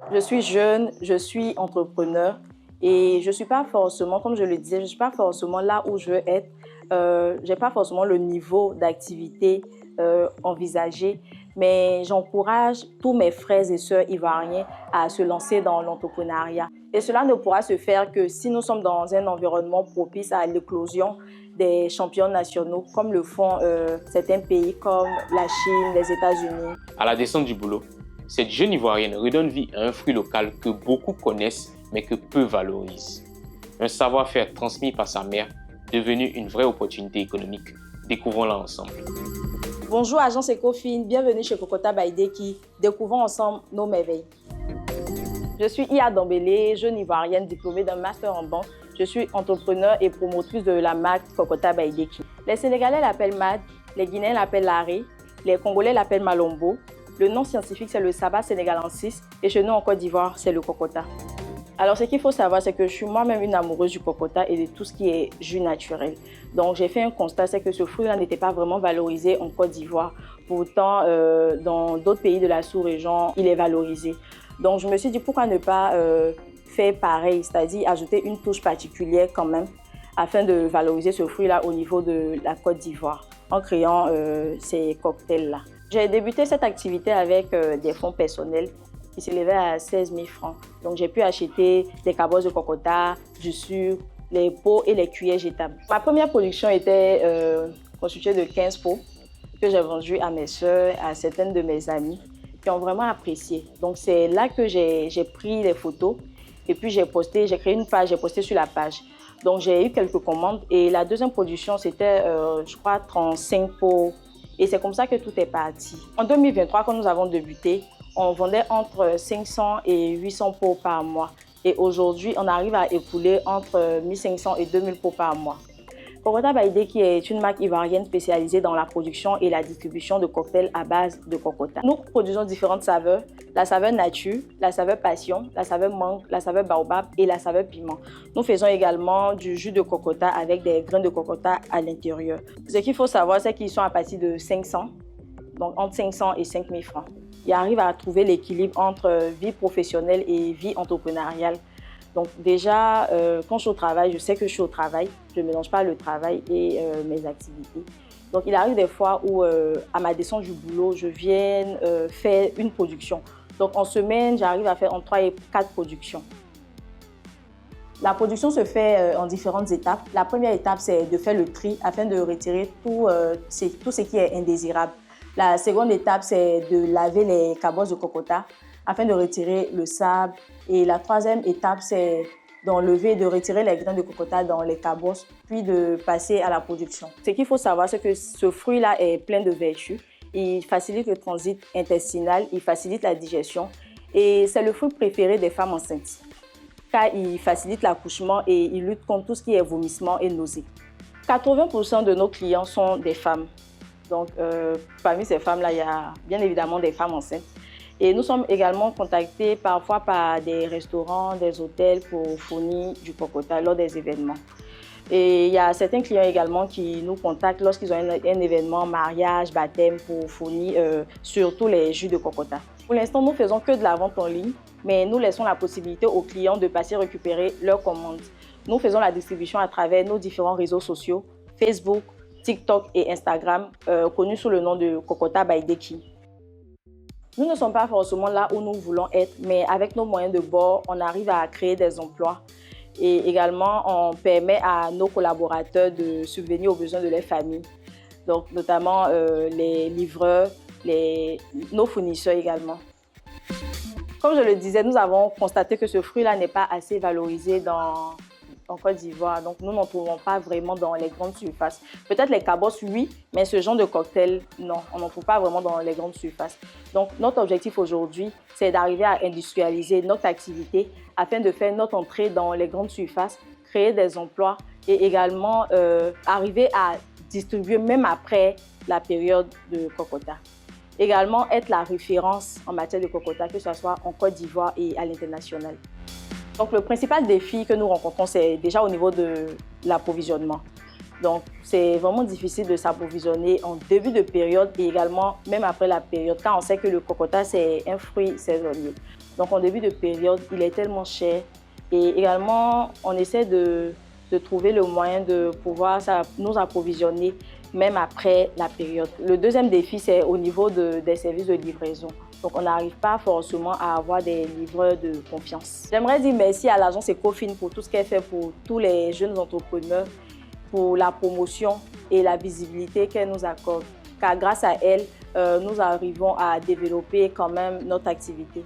Je suis jeune, je suis entrepreneur et je ne suis pas forcément, comme je le disais, je ne suis pas forcément là où je veux être. Je n'ai pas forcément le niveau d'activité envisagé, mais j'encourage tous mes frères et sœurs ivoiriens à se lancer dans l'entrepreneuriat. Et cela ne pourra se faire que si nous sommes dans un environnement propice à l'éclosion des champions nationaux, comme le font certains pays comme la Chine, les États-Unis. À la descente du boulot, cette jeune Ivoirienne redonne vie à un fruit local que beaucoup connaissent mais que peu valorisent. Un savoir-faire transmis par sa mère, devenu une vraie opportunité économique. Découvrons-la ensemble. Bonjour Agence Ecofin, bienvenue chez Kokota by Deki. Découvrons ensemble nos merveilles. Je suis Iya Dambélé, jeune Ivoirienne diplômée d'un master en banque. Je suis entrepreneur et promotrice de la marque Kokota by Deki. Les Sénégalais l'appellent MAD, les Guinéens l'appellent Laré, les Congolais l'appellent Malombo. Le nom scientifique, c'est le Sabah sénégalensis et chez nous en Côte d'Ivoire, c'est le Kokota. Alors, ce qu'il faut savoir, c'est que je suis moi-même une amoureuse du Kokota et de tout ce qui est jus naturel. Donc, j'ai fait un constat, c'est que ce fruit-là n'était pas vraiment valorisé en Côte d'Ivoire. Pourtant, dans d'autres pays de la sous-région, il est valorisé. Donc, je me suis dit, pourquoi ne pas faire pareil, c'est-à-dire ajouter une touche particulière quand même, afin de valoriser ce fruit-là au niveau de la Côte d'Ivoire, en créant ces cocktails-là. J'ai débuté cette activité avec des fonds personnels qui s'élevaient à 16 000 francs. Donc, j'ai pu acheter des cabosses de cocota, du sucre, les pots et les cuillères jetables. Ma première production était constituée de 15 pots que j'ai vendus à mes soeurs, à certaines de mes amies qui ont vraiment apprécié. Donc, c'est là que j'ai pris les photos et puis j'ai créé une page, j'ai posté sur la page. Donc, j'ai eu quelques commandes et la deuxième production, c'était, je crois, 35 pots. Et c'est comme ça que tout est parti. En 2023, quand nous avons débuté, on vendait entre 500 et 800 pots par mois. Et aujourd'hui, on arrive à écouler entre 1500 et 2000 pots par mois. Kokota by Deki est une marque ivoirienne spécialisée dans la production et la distribution de cocktails à base de cocota. Nous produisons différentes saveurs, la saveur nature, la saveur passion, la saveur mangue, la saveur baobab et la saveur piment. Nous faisons également du jus de cocota avec des grains de cocota à l'intérieur. Ce qu'il faut savoir, c'est qu'ils sont à partir de 500, donc entre 500 et 5000 francs. Ils arrivent à trouver l'équilibre entre vie professionnelle et vie entrepreneuriale. Donc déjà, quand je suis au travail, je sais que je suis au travail. Je ne mélange pas le travail et mes activités. Donc il arrive des fois où, à ma descente du boulot, je viens faire une production. Donc en semaine, j'arrive à faire entre 3 et 4 productions. La production se fait en différentes étapes. La première étape, c'est de faire le tri afin de retirer tout ce qui est indésirable. La seconde étape, c'est de laver les cabosses de cocota afin de retirer le sable. Et la troisième étape, c'est d'enlever, de retirer les grains de cocota dans les cabosses, puis de passer à la production. Ce qu'il faut savoir, c'est que ce fruit-là est plein de vertus. Il facilite le transit intestinal, il facilite la digestion et c'est le fruit préféré des femmes enceintes car il facilite l'accouchement et il lutte contre tout ce qui est vomissement et nausées. 80% de nos clients sont des femmes. Donc, parmi ces femmes-là, il y a bien évidemment des femmes enceintes. Et nous sommes également contactés parfois par des restaurants, des hôtels pour fournir du cocota lors des événements. Et il y a certains clients également qui nous contactent lorsqu'ils ont un événement, mariage, baptême, pour fournir surtout les jus de cocota. Pour l'instant, nous ne faisons que de la vente en ligne, mais nous laissons la possibilité aux clients de passer récupérer leurs commandes. Nous faisons la distribution à travers nos différents réseaux sociaux, Facebook, TikTok et Instagram, connus sous le nom de Kokota by Deki. Nous ne sommes pas forcément là où nous voulons être, mais avec nos moyens de bord, on arrive à créer des emplois. Et également, on permet à nos collaborateurs de subvenir aux besoins de leurs familles. Donc, notamment les livreurs, nos fournisseurs également. Comme je le disais, nous avons constaté que ce fruit-là n'est pas assez valorisé en Côte d'Ivoire. Donc, nous n'en trouvons pas vraiment dans les grandes surfaces. Peut-être les cabosses, oui, mais ce genre de cocktail, non, on n'en trouve pas vraiment dans les grandes surfaces. Donc, notre objectif aujourd'hui, c'est d'arriver à industrialiser notre activité afin de faire notre entrée dans les grandes surfaces, créer des emplois et également arriver à distribuer même après la période de cocota. Également, être la référence en matière de cocota, que ce soit en Côte d'Ivoire et à l'international. Donc, le principal défi que nous rencontrons, c'est déjà au niveau de l'approvisionnement. Donc, c'est vraiment difficile de s'approvisionner en début de période et également même après la période, car on sait que le cocota, c'est un fruit saisonnier. Donc en début de période, il est tellement cher. Et également, on essaie de trouver le moyen de pouvoir nous approvisionner même après la période. Le deuxième défi, c'est au niveau des services de livraison. Donc, on n'arrive pas forcément à avoir des livreurs de confiance. J'aimerais dire merci à l'agence Ecofin pour tout ce qu'elle fait pour tous les jeunes entrepreneurs, pour la promotion et la visibilité qu'elle nous accorde. Car grâce à elle, nous arrivons à développer quand même notre activité.